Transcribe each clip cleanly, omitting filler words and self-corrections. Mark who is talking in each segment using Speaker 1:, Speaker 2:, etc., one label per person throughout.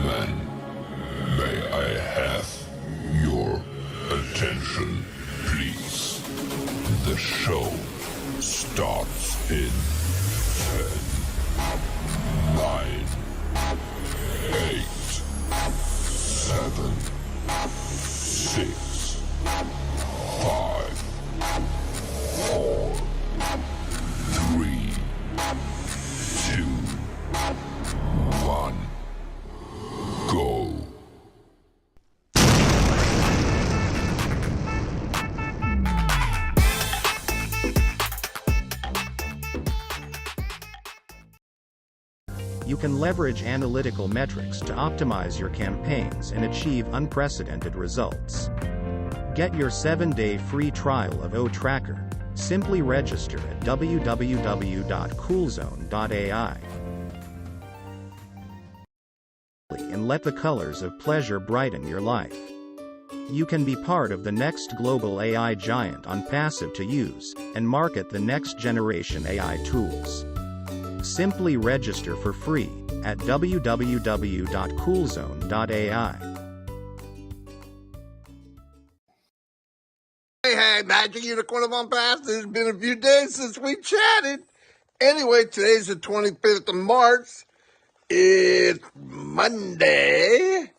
Speaker 1: Then, may I have your attention, please? The show starts in 10, 9, 8, 7, 6, 5, 4, 3, 2, 1, go.
Speaker 2: You can leverage analytical metrics to optimize your campaigns and achieve unprecedented results. Get your 7-day free trial of OTracker. Simply register at www.coolzone.ai. And let the colors of pleasure brighten your life. You can be part of the next global AI giant ONPASSIVE to use and market the next generation AI tools. Simply register for free at www.coolzone.ai.
Speaker 3: Hey, Magic Unicorn of ONPASSIVE. It's been a few days since we chatted. Anyway, today's the 25th of March. It's Monday.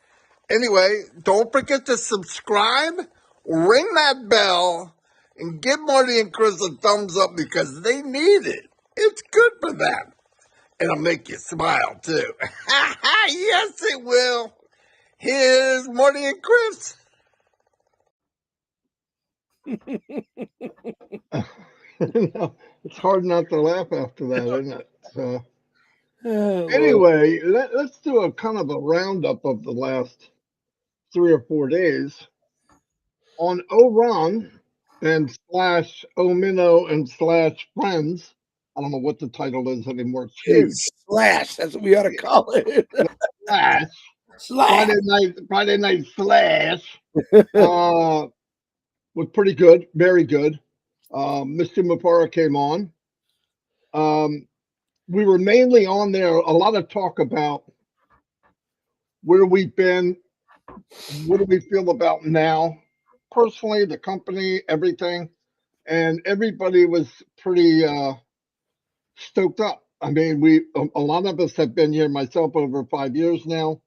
Speaker 3: Anyway, don't forget to subscribe, ring that bell, and give Marty and Chris a thumbs up because they need it. It's good for them. It'll make you smile, too. Yes, it will. Here's Marty and Chris.
Speaker 4: It's hard not to laugh after that, isn't it? So, anyway, let's do a kind of a roundup of the last 3 or 4 days on Oron and slash Omino and slash friends. I don't know what the title is anymore. It's huge.
Speaker 5: Slash, that's what we ought to call it.
Speaker 4: Slash.
Speaker 5: Slash.
Speaker 4: Friday night slash. Was pretty good, very good. Mr. Mapara came on. We were mainly on there, a lot of talk about where we've been, what do we feel about now, personally, the company, everything. And everybody was pretty stoked up. I mean, a lot of us have been here, myself, over 5 years now.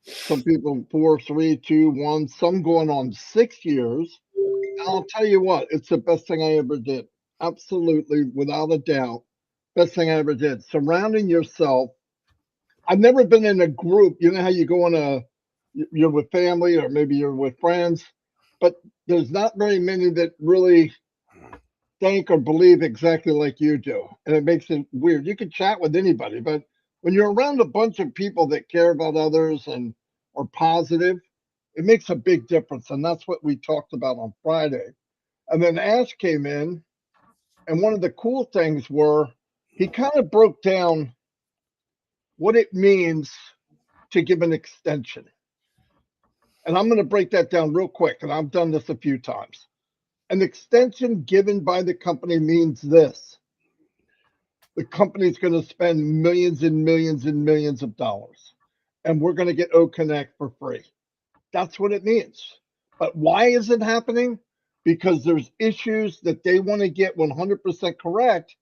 Speaker 4: Some people 4, 3, 2, 1, some going on 6 years. I'll tell you what, it's the best thing I ever did. Absolutely, without a doubt, best thing I ever did. Surrounding yourself. I've never been in a group. You know how you go you're with family or maybe you're with friends, but there's not very many that really think or believe exactly like you do. And it makes it weird. You can chat with anybody, but when you're around a bunch of people that care about others and are positive, it makes a big difference. And that's what we talked about on Friday. And then Ash came in, and one of the cool things were he kind of broke down what it means to give an extension. And I'm going to break that down real quick, and I've done this a few times. An extension given by the company means this. The company's going to spend millions and millions and millions of dollars, and we're going to get OConnect for free. That's what it means. But why is it happening? Because there's issues that they want to get 100% correct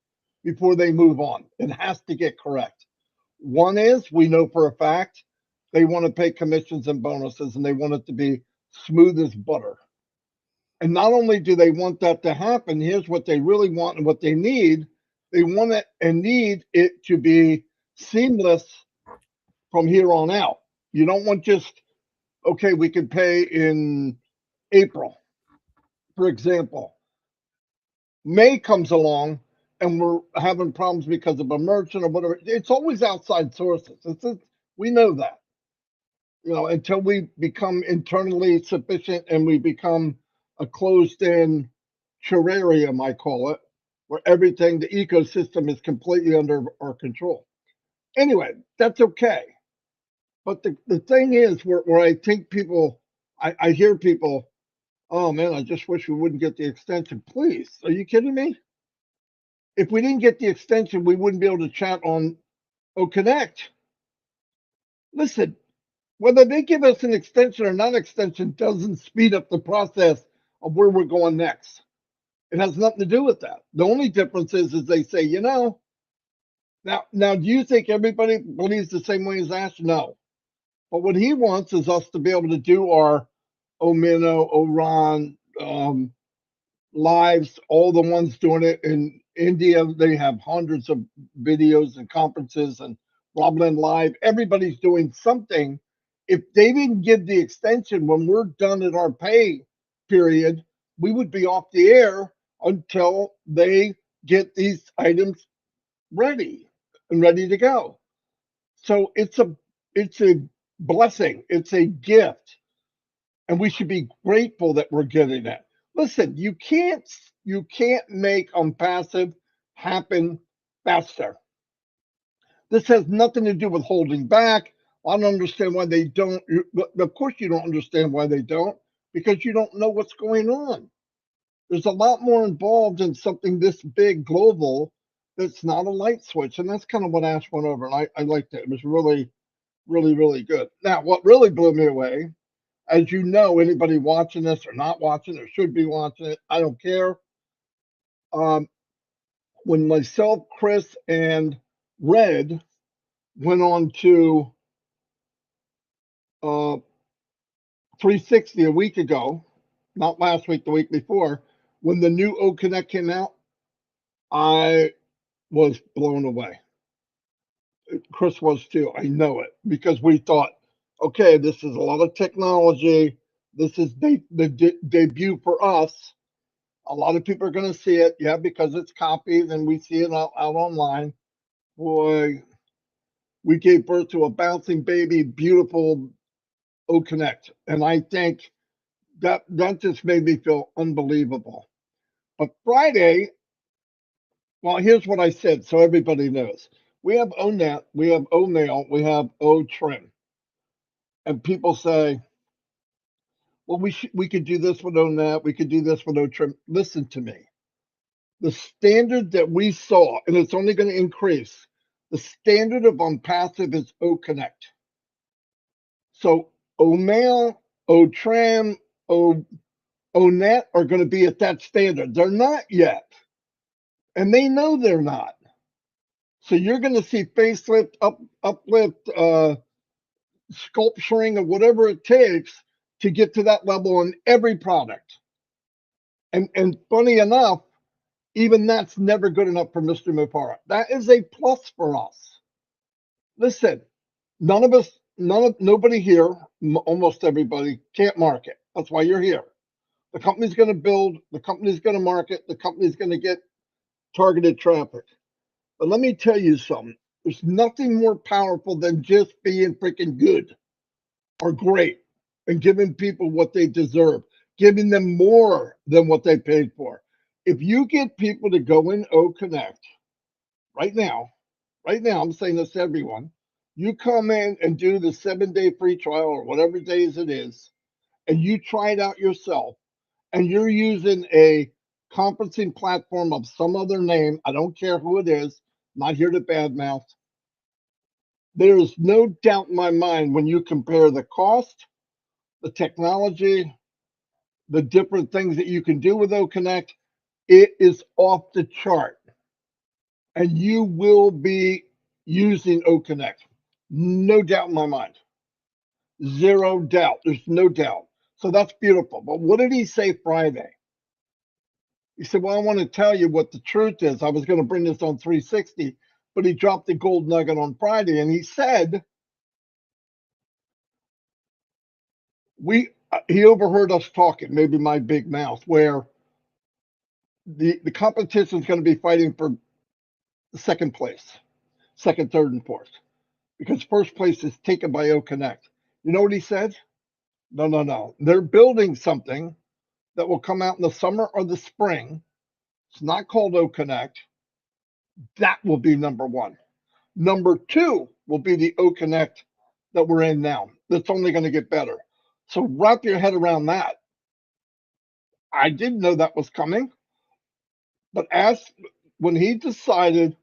Speaker 4: before they move on. It has to get correct. One is, we know for a fact, they want to pay commissions and bonuses, and they want it to be smooth as butter. And not only do they want that to happen, here's what they really want and what they need. They want it and need it to be seamless from here on out. You don't want just, okay, we can pay in April, for example. May comes along and we're having problems because of a merchant or whatever. It's always outside sources. We know that. You know, until we become internally sufficient and we become a closed-in terrarium, I call it, where everything, the ecosystem is completely under our control. Anyway, that's okay. But the thing is, where I think people, I hear people, oh man, I just wish we wouldn't get the extension. Please, are you kidding me? If we didn't get the extension, we wouldn't be able to chat on OConnect. Listen, Whether they give us an extension or non-extension doesn't speed up the process of where we're going next. It has nothing to do with that. The only difference is they say, now, do you think everybody believes the same way as Ash? No. But what he wants is us to be able to do our Omino, Oran, lives, all the ones doing it in India. They have hundreds of videos and conferences and Robin Live. Everybody's doing something. If they didn't give the extension when we're done at our pay period, we would be off the air until they get these items ready and ready to go. So it's a blessing. It's a gift, and we should be grateful that we're getting it. Listen, you can't make unpassive happen faster. This has nothing to do with holding back. I don't understand why they don't. Of course, you don't understand why they don't, because you don't know what's going on. There's a lot more involved in something this big global that's not a light switch. And that's kind of what Ash went over. And I liked it. It was really, really, really good. Now, what really blew me away, as you know, anybody watching this or not watching or should be watching it, I don't care. Um, when myself, Chris, and Red went on to 360 a week ago, not last week, the week before, when the new O Connect came out, I was blown away. Chris was too. I know it because we thought, okay, this is a lot of technology. This is the debut for us. A lot of people are going to see it, yeah, because it's copied and we see it out online. Boy, we gave birth to a bouncing baby, beautiful O Connect, and I think that just made me feel unbelievable. But Friday, well, here's what I said, so everybody knows. We have ONet, we have O nail, we have O trim, and people say, well, we could do this with ONet, we could do this with O trim. Listen to me. The standard that we saw, and it's only going to increase, the standard of unpassive is O Connect. So O mail, O trim, O net are going to be at that standard. They're not yet, and they know they're not. So you're going to see facelift, uplift, sculpturing, or whatever it takes to get to that level on every product. And funny enough, even that's never good enough for Mr. Mupara. That is a plus for us. Listen, nobody here, almost everybody can't market. That's why you're here. The company's going to build, the company's going to market, the company's going to get targeted traffic. But let me tell you something. There's nothing more powerful than just being freaking good or great and giving people what they deserve, giving them more than what they paid for. If you get people to go in O Connect right now, I'm saying this to everyone, you come in and do the 7-day free trial or whatever days it is, and you try it out yourself, and you're using a conferencing platform of some other name, I don't care who it is, not here to badmouth. There is no doubt in my mind when you compare the cost, the technology, the different things that you can do with O Connect, it is off the chart. And you will be using O Connect. No doubt in my mind. Zero doubt. There's no doubt. So that's beautiful. But what did he say Friday? He said, well, I want to tell you what the truth is. I was going to bring this on 360, but he dropped the gold nugget on Friday. And he said, he overheard us talking, maybe my big mouth, where the competition is going to be fighting for second place, second, third, and fourth, because first place is taken by O Connect. You know what he said? No, no, no. They're building something that will come out in the summer or the spring. It's not called O Connect. That will be number one. Number two will be the O Connect that we're in now. That's only going to get better. So wrap your head around that. I didn't know that was coming, but when he decided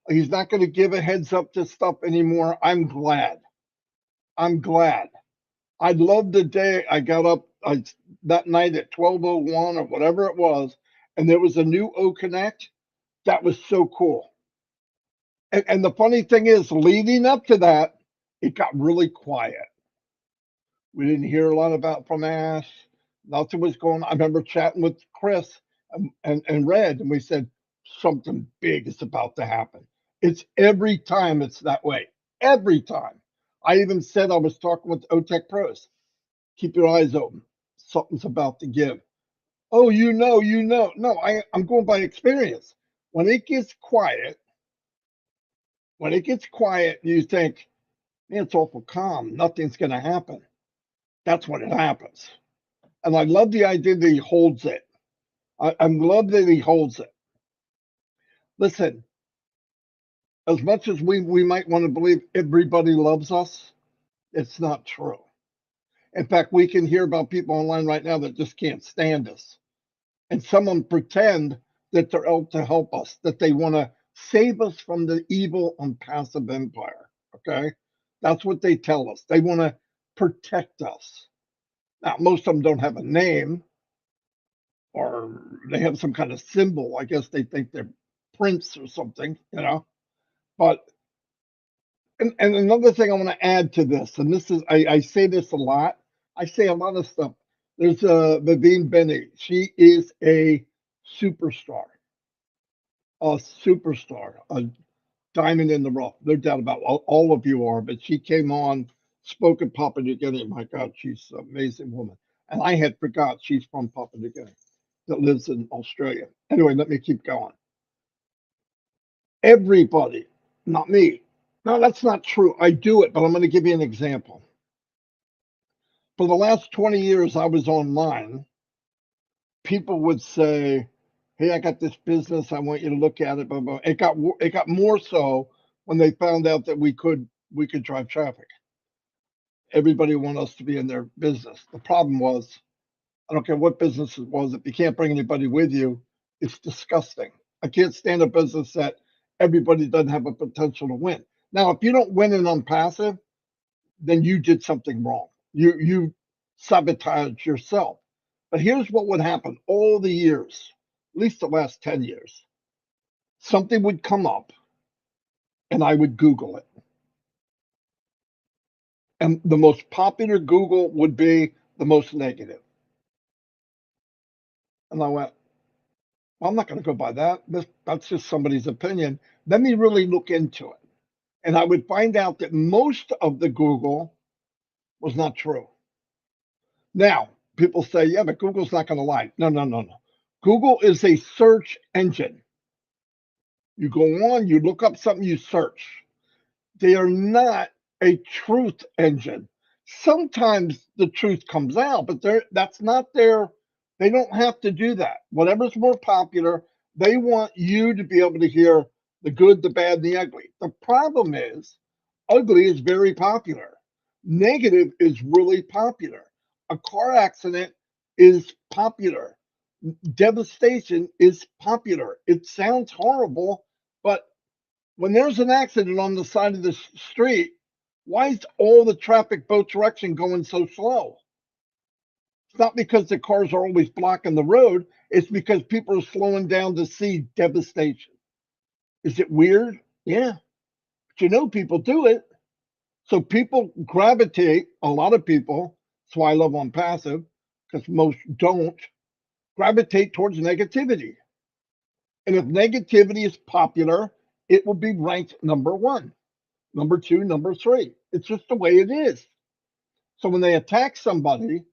Speaker 4: he's not going to give a heads up to stuff anymore, I'm glad. I'm glad I love the day I got up that night at 12:01 or whatever it was, and there was a new O Connect. That was so cool. And the funny thing is, leading up to that, it got really quiet. We didn't hear a lot about from Ash. Nothing was going on. I remember chatting with Chris and Red, and we said something big is about to happen. It's every time it's that way. Every time. I even said I was talking with OTech Pros. Keep your eyes open. Something's about to give. Oh, you know. No, I'm going by experience. When it gets quiet, when it gets quiet, you think, man, it's awful calm. Nothing's going to happen. That's when it happens. And I love the idea that he holds it. I love that he holds it. Listen, as much as we might want to believe everybody loves us, it's not true. In fact, we can hear about people online right now that just can't stand us. And someone pretend that they're out to help us, that they want to save us from the evil unpassive empire. Okay? That's what they tell us. They want to protect us. Now, most of them don't have a name, or they have some kind of symbol. I guess they think they're Prince or something, you know. But and another thing I want to add to this, and this is I say this a lot. I say a lot of stuff. There's Vivine Benny. She is a superstar, a diamond in the rough. No doubt about it. All of you are. But she came on, spoke at Papua New Guinea. My God, she's an amazing woman. And I had forgot she's from Papua New Guinea, that lives in Australia. Anyway, let me keep going. Everybody, not me. No, that's not true. I do it, but I'm going to give you an example. For the last 20 years I was online, people would say, "Hey, I got this business. I want you to look at it." Blah, blah. It got more so when they found out that we could drive traffic. Everybody wanted us to be in their business. The problem was, I don't care what business it was, if you can't bring anybody with you, it's disgusting. I can't stand a business that everybody doesn't have a potential to win. Now, if you don't win in unpassive, then you did something wrong. You sabotage yourself. But here's what would happen all the years, at least the last 10 years. Something would come up and I would Google it. And the most popular Google would be the most negative. And I went, well, I'm not going to go by that. That's just somebody's opinion. Let me really look into it. And I would find out that most of the Google was not true. Now, people say, yeah, but Google's not going to lie. No, no, no, no. Google is a search engine. You go on, you look up something, you search. They are not a truth engine. Sometimes the truth comes out, but that's not their, they don't have to do that. Whatever's more popular, they want you to be able to hear the good, the bad, and the ugly. The problem is, ugly is very popular. Negative is really popular. A car accident is popular. Devastation is popular. It sounds horrible, but when there's an accident on the side of the street, why is all the traffic both direction going so slow? It's not because the cars are always blocking the road. It's because people are slowing down to see devastation. Is it weird? Yeah. But you know, people do it. So people gravitate, a lot of people, that's why I love on passive, because most don't, gravitate towards negativity. And if negativity is popular, it will be ranked number one, number two, number three. It's just the way it is. So when they attack somebody,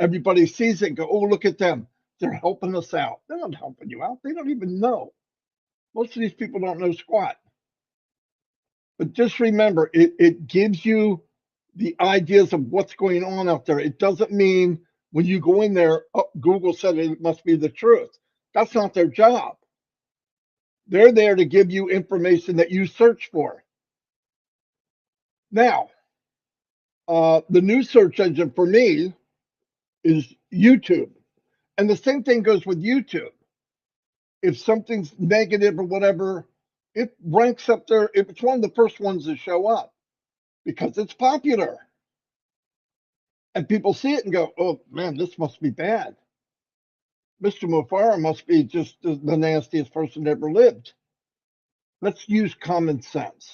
Speaker 4: everybody sees it and go, oh, look at them. They're helping us out. They're not helping you out. They don't even know. Most of these people don't know squat. But just remember, it gives you the ideas of what's going on out there. It doesn't mean when you go in there, oh, Google said it must be the truth. That's not their job. They're there to give you information that you search for. Now, the new search engine for me is YouTube. And the same thing goes with YouTube. If something's negative or whatever, it ranks up there. It's one of the first ones to show up because it's popular. And people see it and go, oh man, this must be bad. Mr. Mufara must be just the nastiest person that ever lived. Let's use common sense.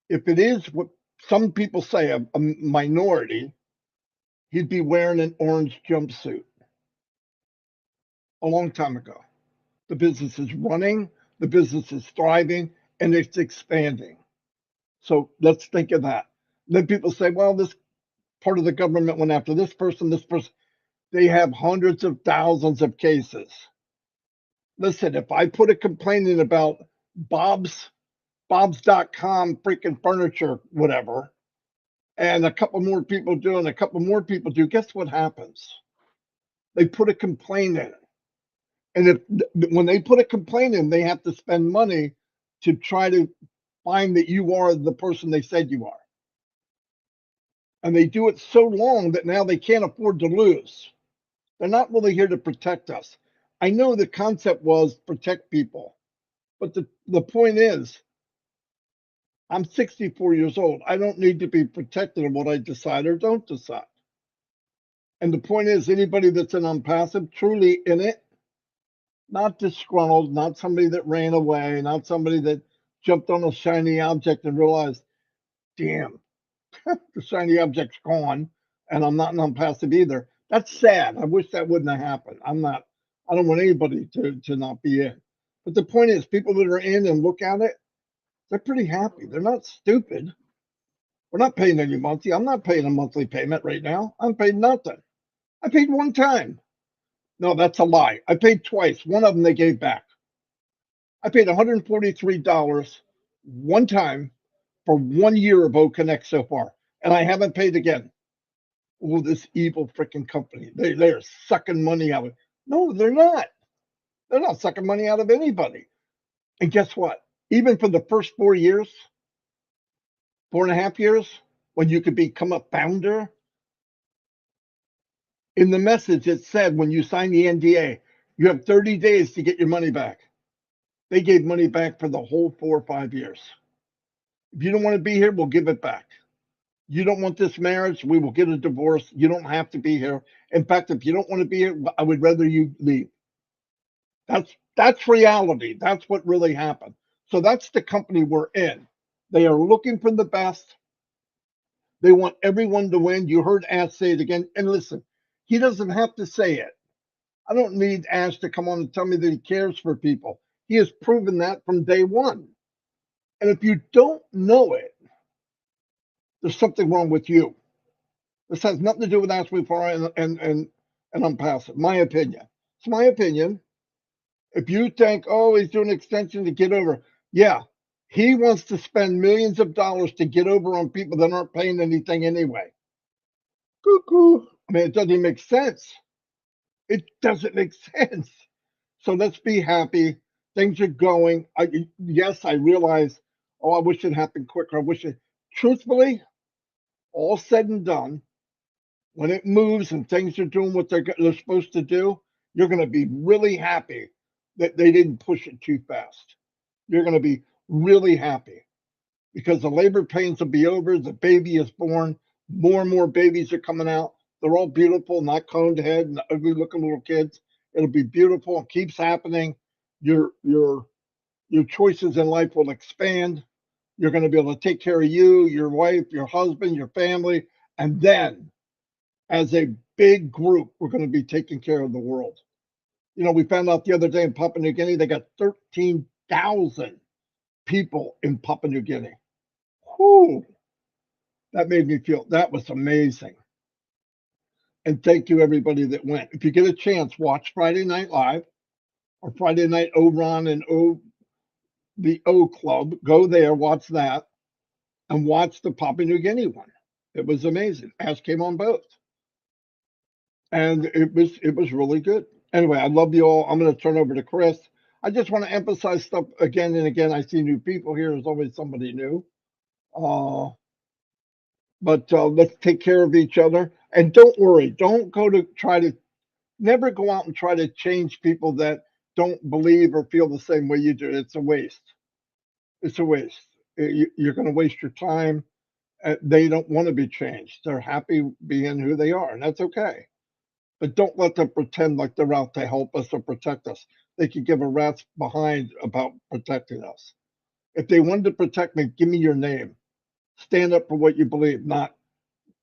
Speaker 4: If it is what some people say, a minority, he'd be wearing an orange jumpsuit a long time ago. The business is running, the business is thriving, and it's expanding. So let's think of that. Then people say, well, this part of the government went after this person, this person. They have hundreds of thousands of cases. Listen, if I put a complaint in about Bob's.com freaking furniture, whatever, and a couple more people do, and a couple more people do, guess what happens? They put a complaint in. And if when they put a complaint in, they have to spend money to try to find that you are the person they said you are. And they do it so long that now they can't afford to lose. They're not really here to protect us. I know the concept was protect people, but the point is, I'm 64 years old. I don't need to be protected of what I decide or don't decide. And the point is, anybody that's an ONPASSIVE, truly in it, not disgruntled, not somebody that ran away, not somebody that jumped on a shiny object and realized, damn, the shiny object's gone, and I'm not an ONPASSIVE either. That's sad. I wish that wouldn't have happened. I don't want anybody to not be in. But the point is, people that are in and look at it, they're pretty happy. They're not stupid. We're not paying any monthly. I'm not paying a monthly payment right now. I'm paying nothing. I paid one time. No, that's a lie. I paid twice. One of them they gave back. I paid $143 one time for 1 year of OConnect so far, and I haven't paid again. Oh, this evil freaking company. They're sucking money out of it. No, they're not. They're not sucking money out of anybody. And guess what? Even for the first 4 years, 4.5 years, when you could become a founder, in the message it said when you sign the NDA, you have 30 days to get your money back. They gave money back for the whole 4 or 5 years. If you don't want to be here, we'll give it back. You don't want this marriage, we will get a divorce. You don't have to be here. In fact, if you don't want to be here, I would rather you leave. That's reality. That's what really happened. So that's the company we're in. They are looking for the best. They want everyone to win. You heard Ash say it again. And listen, he doesn't have to say it. I don't need Ash to come on and tell me that he cares for people. He has proven that from day one. And if you don't know it, there's something wrong with you. This has nothing to do with Ash before and ONPASSIVE. My opinion. It's my opinion. If you think, oh, he's doing an extension to get over, yeah, he wants to spend millions of dollars to get over on people that aren't paying anything anyway. Cuckoo. I mean, it doesn't make sense. It doesn't make sense. So let's be happy. Things are going. Yes, I realize. Oh, I wish it happened quicker. I wish it. Truthfully, all said and done, when it moves and things are doing what they're supposed to do, you're going to be really happy that they didn't push it too fast. You're going to be really happy because the labor pains will be over. The baby is born. More and more babies are coming out. They're all beautiful, not coned head and ugly looking little kids. It'll be beautiful. It keeps happening. Your choices in life will expand. You're going to be able to take care of you, your wife, your husband, your family, and then as a big group, we're going to be taking care of the world. You know, we found out the other day in Papua New Guinea, they got 13,000 people in Papua New Guinea. Whew. That made me feel that was amazing. And thank you, everybody that went. If you get a chance, watch Friday Night Live or Friday Night O-Ron and the O Club. Go there, watch that, and watch the Papua New Guinea one. It was amazing. Ash came on both. And it was really good. Anyway, I love you all. I'm going to turn over to Chris. I just want to emphasize stuff again and again. I see new people here. There's always somebody new. But let's take care of each other. And don't worry. Don't go to try to never go out and try to change people that don't believe or feel the same way you do. It's a waste. It's a waste. You're going to waste your time. They don't want to be changed. They're happy being who they are, and that's okay. But don't let them pretend like they're out to help us or protect us. They could give a rat's behind about protecting us. If they wanted to protect me, give me your name. Stand up for what you believe, not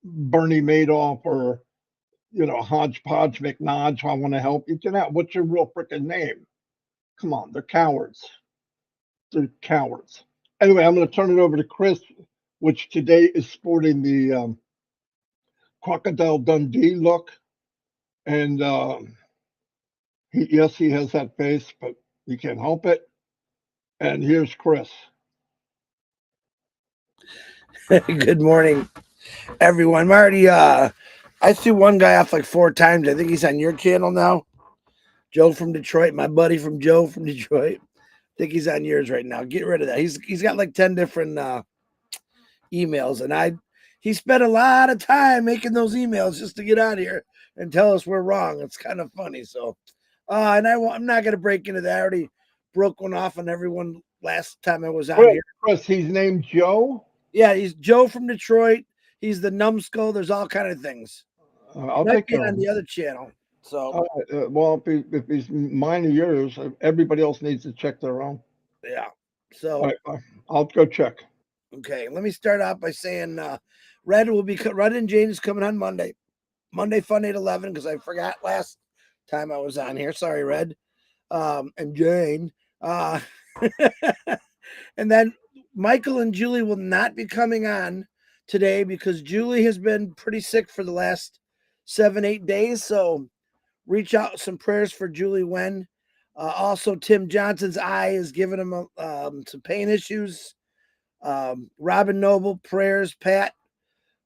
Speaker 4: Bernie Madoff or Hodgepodge McNodge. I want to help you. Get out. What's your real freaking name? Come on, they're cowards. They're cowards. Anyway, I'm going to turn it over to Chris, which today is sporting the Crocodile Dundee look. And yes, he has that face, but he can't help it. And here's Chris.
Speaker 5: Good morning, everyone. Marty, I threw one guy off like 4 times. I think he's on your channel now. Joe from Detroit, my buddy from Joe from Detroit. I think he's on yours right now. Get rid of that. He's got like 10 different emails, and he spent a lot of time making those emails just to get out of here and tell us we're wrong. It's kind of funny. So, and I'm not gonna break into that. I already broke one off on everyone last time I was on here.
Speaker 4: Chris, he's named Joe.
Speaker 5: Yeah, he's Joe from Detroit. He's the numbskull. There's all kind of things.
Speaker 4: I'll
Speaker 5: Might
Speaker 4: take
Speaker 5: be
Speaker 4: care
Speaker 5: on
Speaker 4: of
Speaker 5: the
Speaker 4: him.
Speaker 5: other channel. So,
Speaker 4: Well, if he's mine or yours, everybody else needs to check their own.
Speaker 5: yeah. So,
Speaker 4: All right, I'll go check.
Speaker 5: okay. Let me start out by saying Red and Jane is coming on Monday. Monday Fun 811, because I forgot last time I was on here. Sorry, Red. And Jane. And then Michael and Julie will not be coming on today because Julie has been pretty sick for the last 7-8 days. So reach out some prayers for Julie Wen. Also, Tim Johnson's eye is giving him some pain issues. Robin Noble, prayers. Pat,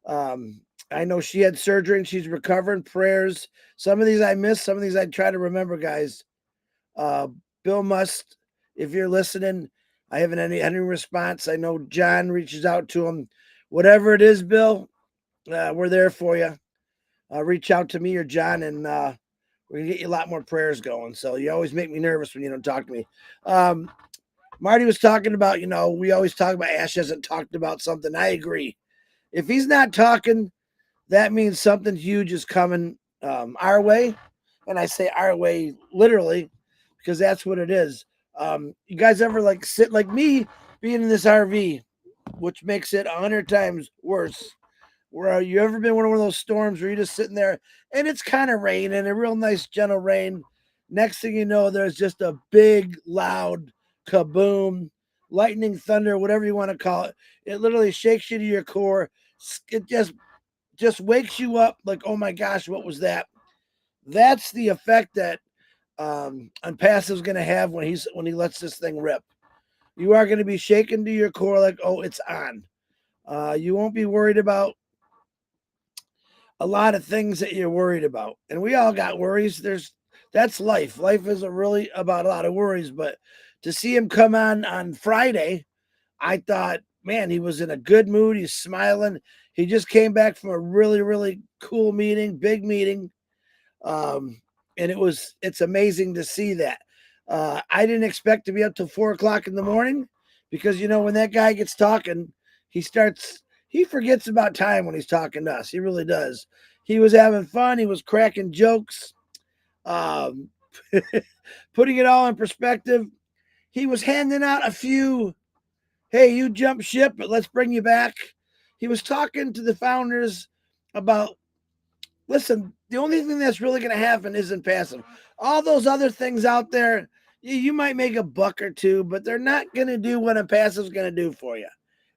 Speaker 5: I know she had surgery and she's recovering. Prayers. Some of these I missed. Some of these I try to remember, guys. Bill Must, if you're listening, I haven't any response. I know John reaches out to him. Whatever it is, Bill, we're there for you. Reach out to me or John, and we're going to get you a lot more prayers going. So you always make me nervous when you don't talk to me. Marty was talking about, we always talk about Ash hasn't talked about something. I agree. If he's not talking, that means something huge is coming our way. And I say our way literally because that's what it is. You guys ever sit like me being in this RV, which makes it 100 times worse? Where you ever been one of those storms where you're just sitting there and it's kind of raining, a real nice gentle rain. Next thing you know, there's just a big, loud kaboom, lightning, thunder, whatever you want to call it. It literally shakes you to your core. It just wakes you up like, oh my gosh, what was that? That's the effect that ONPASSIVE is going to have when he lets this thing rip. You are going to be shaken to your core like, oh, it's on. You won't be worried about a lot of things that you're worried about. And we all got worries. That's life. Life isn't really about a lot of worries, but to see him come on Friday, I thought, man, he was in a good mood. He's smiling. He just came back from a really, really cool meeting, big meeting. And it's amazing to see that. I didn't expect to be up till 4:00 in the morning because, when that guy gets talking, he forgets about time when he's talking to us. He really does. He was having fun. He was cracking jokes, putting it all in perspective. He was handing out a few, hey, you jumped ship, but let's bring you back. He was talking to the founders about, listen, the only thing that's really going to happen isn't passive. All those other things out there, you might make a buck or two, but they're not going to do what ONPASSIVE is going to do for you.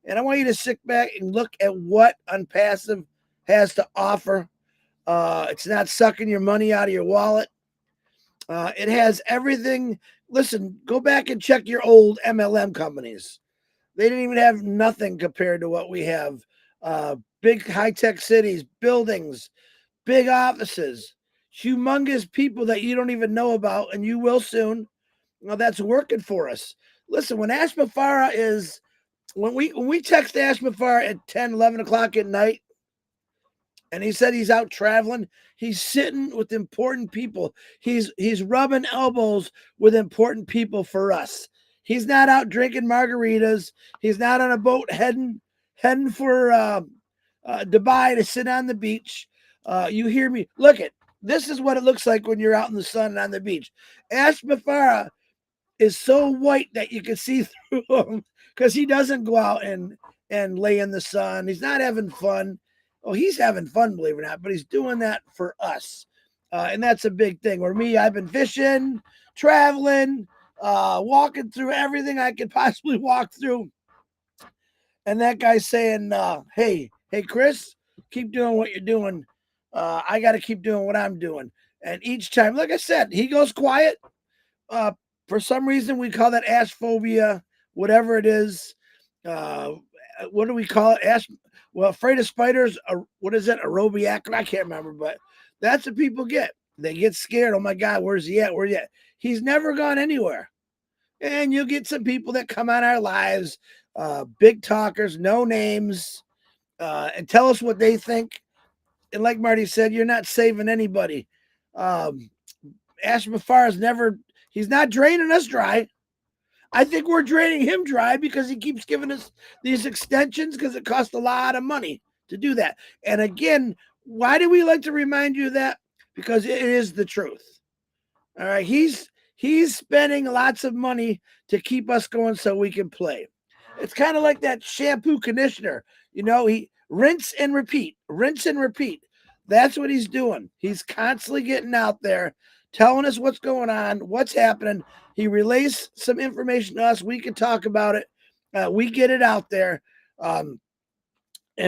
Speaker 5: And I want you to sit back and look at what ONPASSIVE has to offer. It's not sucking your money out of your wallet. It has everything. Listen, go back and check your old MLM companies. They didn't even have nothing compared to what we have. Big high-tech cities, buildings, big offices, humongous people that you don't even know about, and you will soon. Well, that's working for us. Listen, when Ash Mafara when we text Ash Mafara at 10, 11 o'clock at night, and he said he's out traveling, he's sitting with important people. He's rubbing elbows with important people for us. He's not out drinking margaritas. He's not on a boat heading heading for Dubai to sit on the beach. You hear me? Look at this is what it looks like when you're out in the sun on the beach. Ash Mafara is so white that you can see through him because he doesn't go out and lay in the sun. He's not having fun. Oh, he's having fun, believe it or not, but he's doing that for us. And that's a big thing. Where me, I've been fishing, traveling, walking through everything I could possibly walk through. And that guy's saying, hey, Chris, keep doing what you're doing. I got to keep doing what I'm doing. And each time, like I said, he goes quiet. For some reason, we call that ash phobia, whatever it is. What do we call it? Ash. Well, afraid of spiders. What is it? Aerobiac? I can't remember, but that's what people get. They get scared. Oh my God, where's he at? Where's he at? He's never gone anywhere. And you'll get some people that come on our lives, big talkers, no names, and tell us what they think. And like Marty said, you're not saving anybody. Ash Mafar is never, he's not draining us dry. I think we're draining him dry because he keeps giving us these extensions because it costs a lot of money to do that. And again, why do we like to remind you of that? Because it is the truth. All right. He's spending lots of money to keep us going so we can play. It's kind of like that shampoo conditioner. You know, he rinse and repeat, rinse and repeat. That's what he's doing. He's constantly getting out there, telling us what's going on, what's happening. He relays some information to us. We can talk about it. We get it out there. And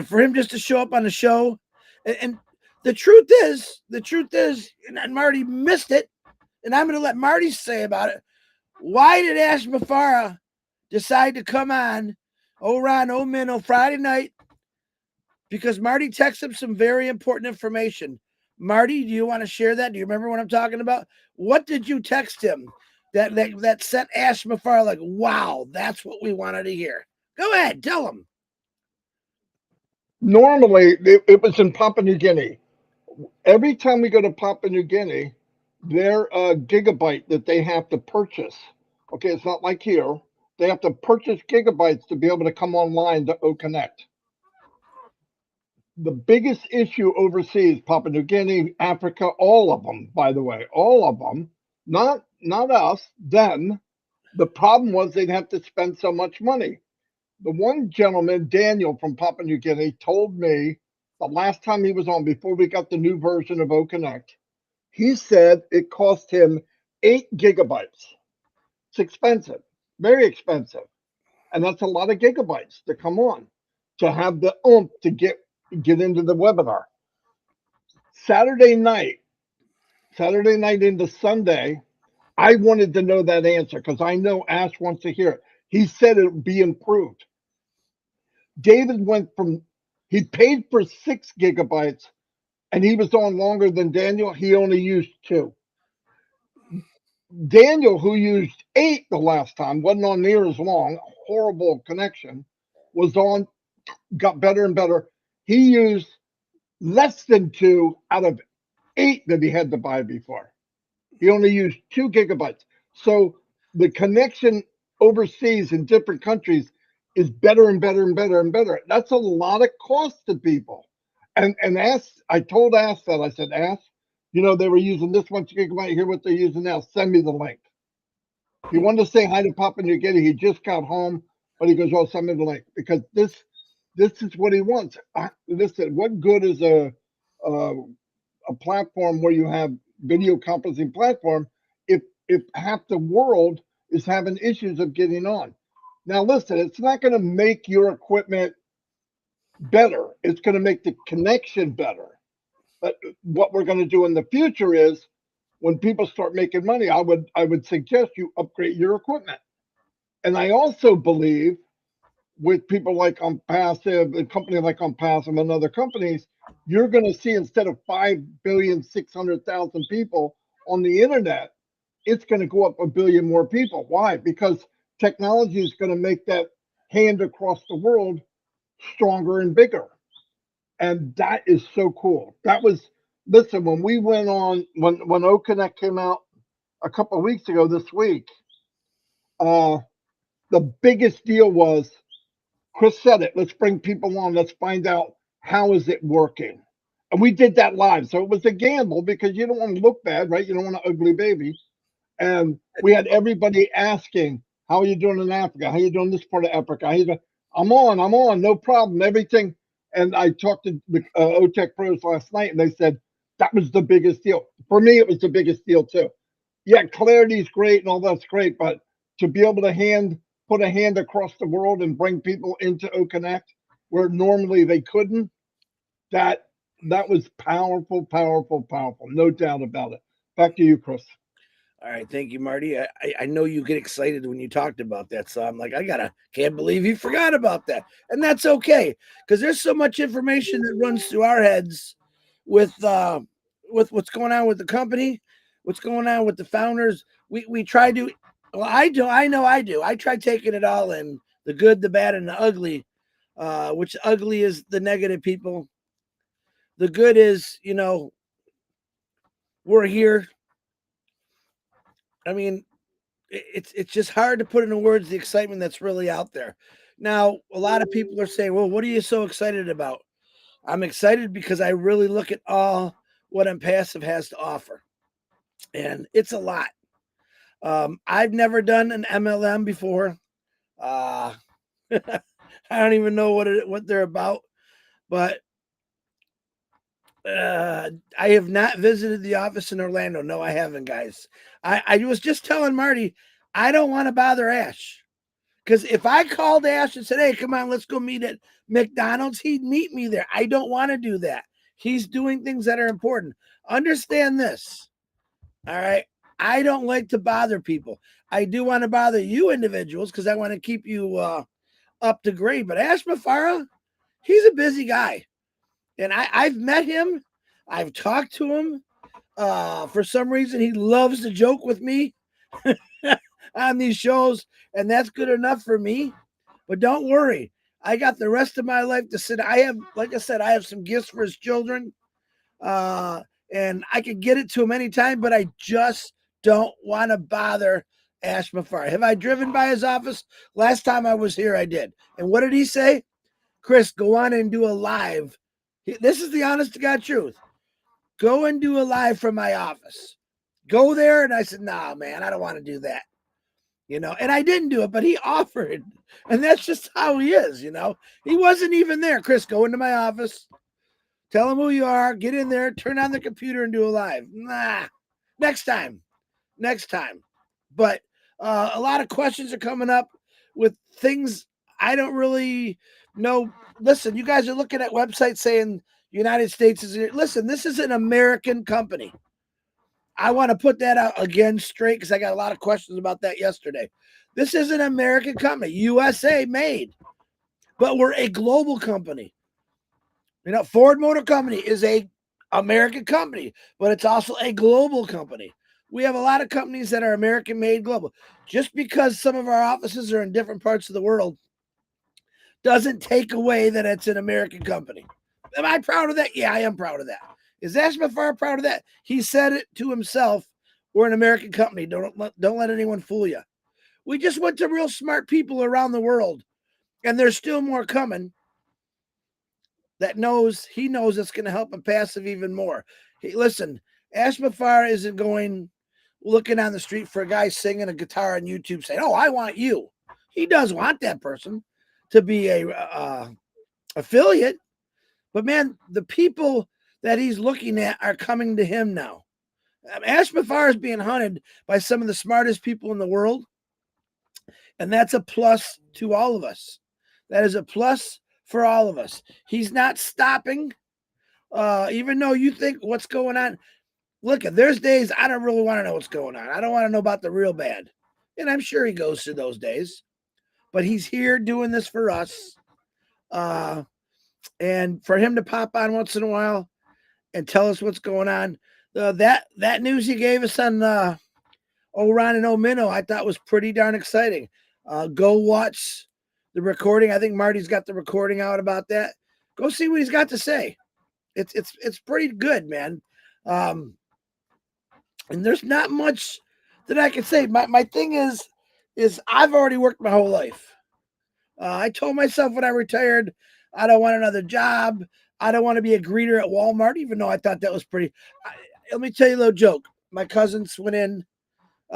Speaker 5: for him just to show up on the show, and the truth is, and Marty missed it, and I'm going to let Marty say about it. Why did Ash Mafara decide to come on Ron O'Min Friday night? Because Marty texted him some very important information. Marty, do you want to share that? Do you remember what I'm talking about? What did you text him that set Ash Mafara like, wow, that's what we wanted to hear? Go ahead, tell him.
Speaker 4: Normally, it was in Papua New Guinea. Every time we go to Papua New Guinea, their gigabyte that they have to purchase. Okay, it's not like here. They have to purchase gigabytes to be able to come online to OConnect. The biggest issue overseas, Papua New Guinea, Africa, all of them, by the way, all of them, not us, them. The problem was they'd have to spend so much money. The one gentleman, Daniel from Papua New Guinea, told me the last time he was on, before we got the new version of OConnect, he said it cost him 8 gigabytes. It's expensive, very expensive. And that's a lot of gigabytes to come on, to have the oomph to get into the webinar. Saturday night into Sunday, I wanted to know that answer because I know Ash wants to hear it. He said it would be improved. David he paid for 6 gigabytes and he was on longer than Daniel. He only used 2. Daniel, who used 8 the last time, wasn't on near as long, horrible connection, got better and better. He used less than 2 out of 8 that he had to buy before. He only used 2 gigabytes. So the connection overseas in different countries is better and better and better and better. That's a lot of cost to people. And I told Ash that. I said, Ash, they were using this much gigabyte. Hear what they're using now. Send me the link. He wanted to say hi to Papua New Guinea. He just got home, but he goes, "Oh, send me the link," because this is what he wants. Listen, what good is a platform where you have video conferencing platform if half the world is having issues of getting on? Now, listen, it's not going to make your equipment better. It's going to make the connection better. But what we're going to do in the future is, when people start making money, I would suggest you upgrade your equipment. And I also believe with people like ONPASSIVE, a company like ONPASSIVE and other companies, you're going to see, instead of 5,600,000 people on the internet, it's going to go up 1 billion more people. Why? Because technology is going to make that hand across the world stronger and bigger. And that is so cool. Listen, when we went on, when OConnect came out a couple of weeks ago this week, the biggest deal was Chris said it. Let's bring people on. Let's find out how is it working. And we did that live. So it was a gamble because you don't want to look bad, right? You don't want an ugly baby. And we had everybody asking, "How are you doing in Africa? How are you doing this part of Africa? How you doing?" I'm on, no problem, everything. And I talked to the OTEC pros last night, and they said that was the biggest deal. For me, it was the biggest deal too. Yeah, clarity's great and all that's great, but to be able to put a hand across the world and bring people into O Connect where normally they couldn't, that that was powerful, powerful, powerful. No doubt about it. Back to you, Chris.
Speaker 5: All right, thank you, Marty. I know you get excited when you talked about that, so I'm like, can't believe you forgot about that, and that's okay because there's so much information that runs through our heads with what's going on with the company, what's going on with the founders. We try to, well, I do, I know I do. I try taking it all in, the good, the bad, and the ugly. Which ugly is the negative people. The good is, we're here. I mean, it's just hard to put into words the excitement that's really out there. Now, a lot of people are saying, "Well, what are you so excited about?" I'm excited because I really look at all what ONPASSIVE has to offer, and it's a lot. I've never done an MLM before. Uh, I don't even know what they're about, but I have not visited the office in Orlando. No, I haven't, guys. I was just telling Marty, I don't want to bother Ash. Because if I called Ash and said, "Hey, come on, let's go meet at McDonald's," he'd meet me there. I don't want to do that. He's doing things that are important. Understand this. All right. I don't like to bother people. I do want to bother you individuals because I want to keep you up to grade. But Ash Mafara, he's a busy guy. And I've met him. I've talked to him. For some reason, he loves to joke with me on these shows, and that's good enough for me. But don't worry, I got the rest of my life to sit. I have, like I said, I have some gifts for his children, and I could get it to him anytime. But I just don't want to bother Ash Mafar. Have I driven by his office? Last time I was here, I did. And what did he say? Chris, go on and do a live. This is the honest to God truth. Go and do a live from my office. Go there. And I said, "Nah, man, I don't want to do that." And I didn't do it, but he offered. And that's just how he is. He wasn't even there. Chris, go into my office, tell him who you are, get in there, turn on the computer and do a live. Nah, next time. But a lot of questions are coming up with things I don't really know. Listen, you guys are looking at websites saying United States is, listen, this is an American company. I want to put that out again straight because I got a lot of questions about that yesterday. This is an American company, USA made, but we're a global company. Ford Motor Company is a American company, but it's also a global company. We have a lot of companies that are American made global. Just because some of our offices are in different parts of the world doesn't take away that it's an American company. Am I proud of that? Yeah, I am proud of that. Is Ash Mafar proud of that? He said it to himself. We're an American company. Don't let anyone fool you. We just went to real smart people around the world, and there's still more coming. He knows it's going to help ONPASSIVE even more. Listen, Ash Mafar isn't going looking on the street for a guy singing a guitar on YouTube saying, "Oh, I want you." He does want that person to be a affiliate, but man, the people that he's looking at are coming to him now. Ash Mafar is being hunted by some of the smartest people in the world, and that's a plus to all of us. That is a plus for all of us. He's not stopping, even though you think what's going on. Look, there's days I don't really want to know what's going on. I don't want to know about the real bad. And I'm sure he goes through those days. But he's here doing this for us. And for him to pop on once in a while and tell us what's going on. That news he gave us on Ron and Minnow, I thought was pretty darn exciting. Go watch the recording. I think Marty's got the recording out about that. Go see what he's got to say. It's pretty good, man. And there's not much that I can say. My thing is I've already worked my whole life. I told myself when I retired, I don't want another job. I don't want to be a greeter at Walmart, even though I thought that was pretty. Let me tell you a little joke. My cousins went in.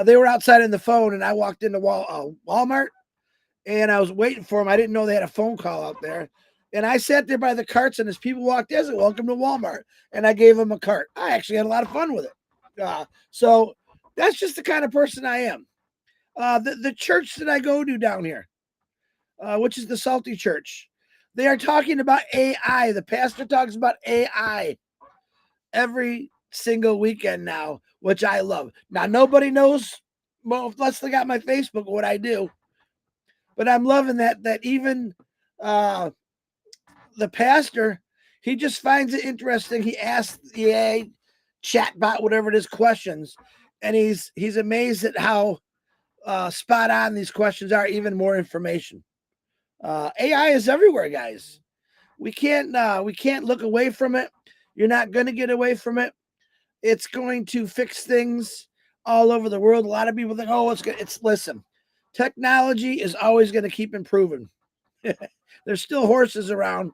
Speaker 5: They were outside on the phone, and I walked into Walmart, and I was waiting for them. I didn't know they had a phone call out there. And I sat there by the carts, and as people walked in, I said, "Welcome to Walmart." And I gave them a cart. I actually had a lot of fun with it. So that's just the kind of person I am. The church that I go to down here, which is the Salty Church, they are talking about AI. The pastor talks about AI every single weekend now, which I love. Now, nobody knows, well, unless they got my Facebook, what I do. But I'm loving that even uh, the pastor, he just finds it interesting. He asks the AI chatbot, whatever it is, questions, and he's amazed at how spot on these questions are, even more information. AI is everywhere, guys. We can't look away from it. You're not going to get away from it. It's going to fix things all over the world. A lot of people think, oh, it's good. Listen, technology is always going to keep improving. There's still horses around,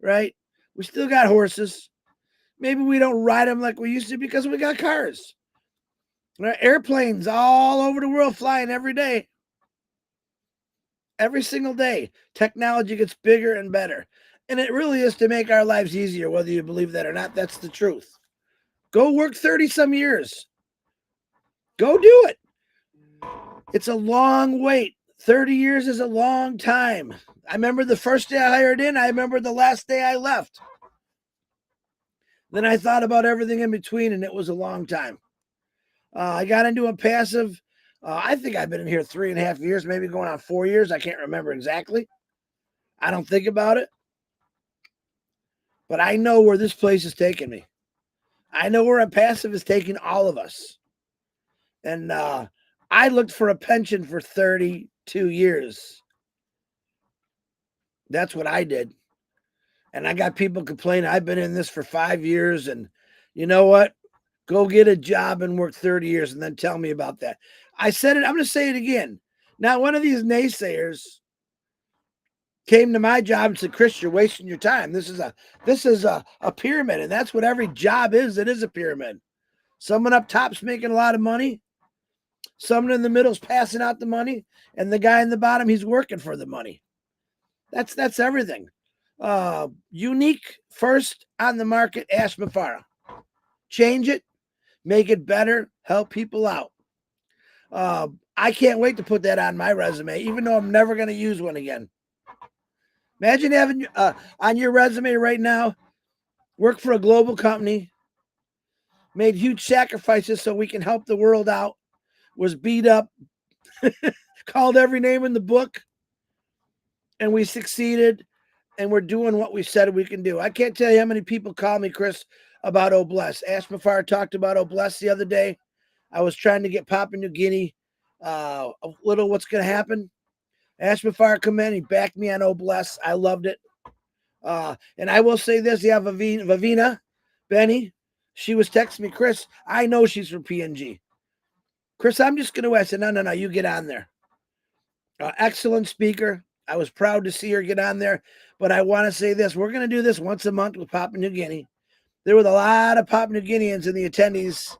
Speaker 5: right? We still got horses. Maybe we don't ride them like we used to because we got cars. Airplanes all over the world flying every day. Every single day, technology gets bigger and better. And it really is to make our lives easier, whether you believe that or not. That's the truth. Go work 30 some years. Go do it. It's a long wait. 30 years is a long time. I remember the first day I hired in. I remember the last day I left. Then I thought about everything in between, and it was a long time. I got into a passive. I think I've been in here 3.5 years, maybe going on 4 years. I can't remember exactly. I don't think about it. But I know where this place is taking me. I know where a passive is taking all of us. And I looked for a pension for 32 years. That's what I did. And I got people complaining, I've been in this for 5 years. And you know what? Go get a job and work 30 years and then tell me about that. I said it. I'm going to say it again. Now, one of these naysayers came to my job and said, Chris, you're wasting your time. This is a pyramid. And that's what every job is. It is a pyramid. Someone up top's making a lot of money. Someone in the middle's passing out the money. And the guy in the bottom, he's working for the money. That's everything. Unique, first on the market, Ash Mafara. Change it, make it better, help people out. I can't wait to put that on my resume, even though I'm never going to use one again. Imagine having on your resume right now, work for a global company, made huge sacrifices so we can help the world out, was beat up, called every name in the book, and we succeeded, and we're doing what we said we can do. I can't tell you how many people call me, Chris, about Obless. Ash Mafar talked about Obless the other day. I was trying to get Papua New Guinea a little what's going to happen. Ash Mafar come in, he backed me on Obless. I loved it. And I will say this, yeah, Vavina, Benny, she was texting me, Chris, I know she's from PNG. Chris, I'm just going to, I said, no, you get on there. Excellent speaker. I was proud to see her get on there. But I want to say this, we're going to do this once a month with Papua New Guinea. There were a lot of Papua New Guineans in the attendees.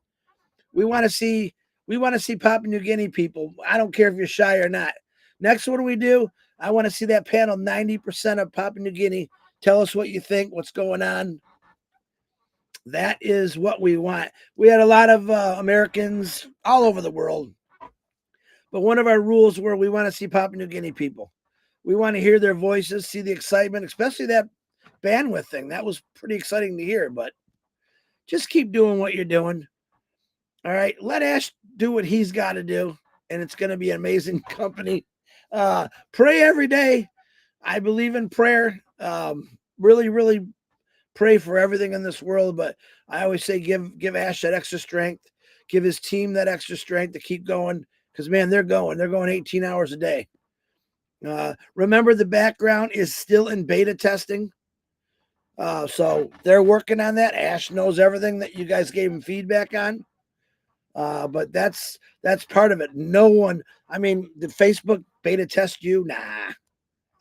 Speaker 5: We want to see Papua New Guinea people. I don't care if you're shy or not. Next one we do, I want to see that panel, 90% of Papua New Guinea. Tell us what you think, what's going on. That is what we want. We had a lot of Americans all over the world. But one of our rules were we want to see Papua New Guinea people. We want to hear their voices, see the excitement, especially that bandwidth thing. That was pretty exciting to hear, but just keep doing what you're doing. All right. Let Ash do what he's got to do, and it's going to be an amazing company. Pray every day. I believe in prayer. Really, really pray for everything in this world, but I always say give Ash that extra strength, give his team that extra strength to keep going, because, man, they're going 18 hours a day. Remember, the background is still in beta testing. So they're working on that. Ash knows everything that you guys gave him feedback on. But that's part of it. No one, I mean, did Facebook beta test you? Nah.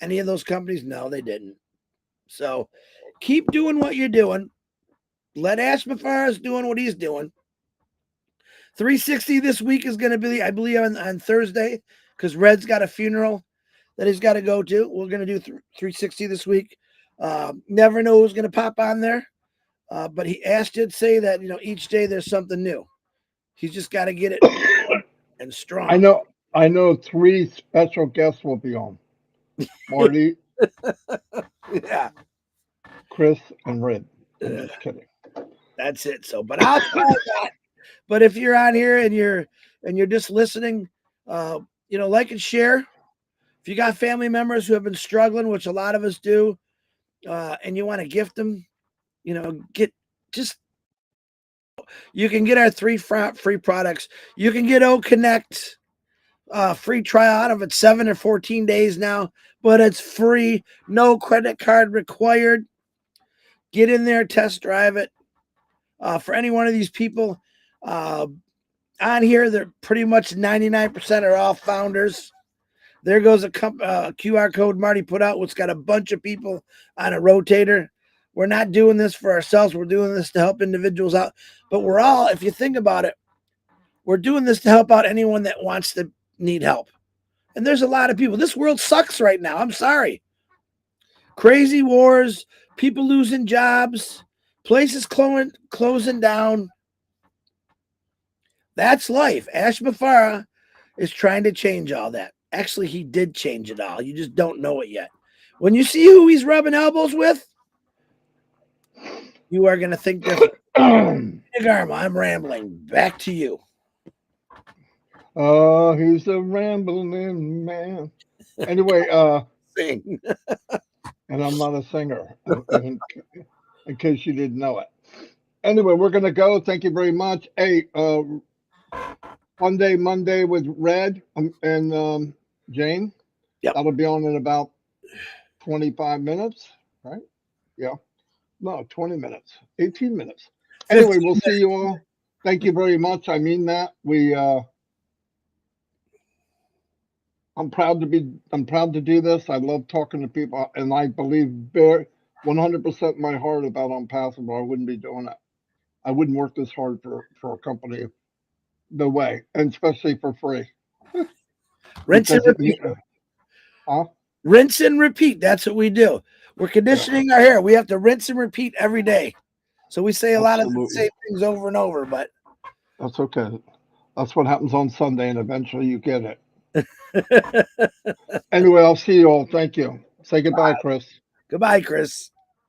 Speaker 5: any of those companies? No, they didn't. So keep doing what you're doing. Let Ash Mafaras doing what he's doing. 360 this week is going to be, I believe, on Thursday, because Red's got a funeral that he's got to go to. We're going to do 360 this week. Never know who's going to pop on there. But Ash did say that, each day there's something new. He's just got to get it and strong.
Speaker 4: I know 3 special guests will be on. Marty,
Speaker 5: Yeah.
Speaker 4: Chris, and Red. I'm just kidding.
Speaker 5: That's it. So, but I'll try that. But if you're on here and you're just listening, like and share. If you got family members who have been struggling, which a lot of us do, and you want to gift them, you can get our 3 free products. You can get O Connect free trial out of it, 7 or 14 days now, but it's free, no credit card required. Get in there, test drive it. For any one of these people on here, they're pretty much 99% are all founders. There goes a QR code Marty put out, which got a bunch of people on a rotator. We're not doing this for ourselves. We're doing this to help individuals out. But we're all, if you think about it, we're doing this to help out anyone that wants to need help. And there's a lot of people. This world sucks right now. I'm sorry. Crazy wars, people losing jobs, places closing down. That's life. Ash Mafara is trying to change all that. Actually, he did change it all. You just don't know it yet. When you see who he's rubbing elbows with, you are going to think different. Degarmo, I'm rambling. Back to you.
Speaker 4: Oh, he's a rambling man. Anyway,
Speaker 5: Sing.
Speaker 4: and I'm not a singer, in case you didn't know it. Anyway, we're going to go. Thank you very much. Hey, Monday with Red and Jane.
Speaker 5: Yep.
Speaker 4: That'll be on in about 25 minutes, right? Yeah. No, 20 minutes, 18 minutes. Anyway, we'll see you all. Thank you very much. I mean that. I'm proud to do this. I love talking to people, and I believe 100% in my heart about ONPASSIVE, or I wouldn't be doing it. I wouldn't work this hard for a company. No way, and especially for free.
Speaker 5: Rinse and repeat. Rinse and repeat. That's what we do. We're conditioning our hair. We have to rinse and repeat every day. So we say a lot of the same things over and over, but
Speaker 4: that's okay. That's what happens on Sunday, and eventually you get it. Anyway, I'll see you all. Thank you. Say goodbye, Chris.
Speaker 5: Goodbye, Chris.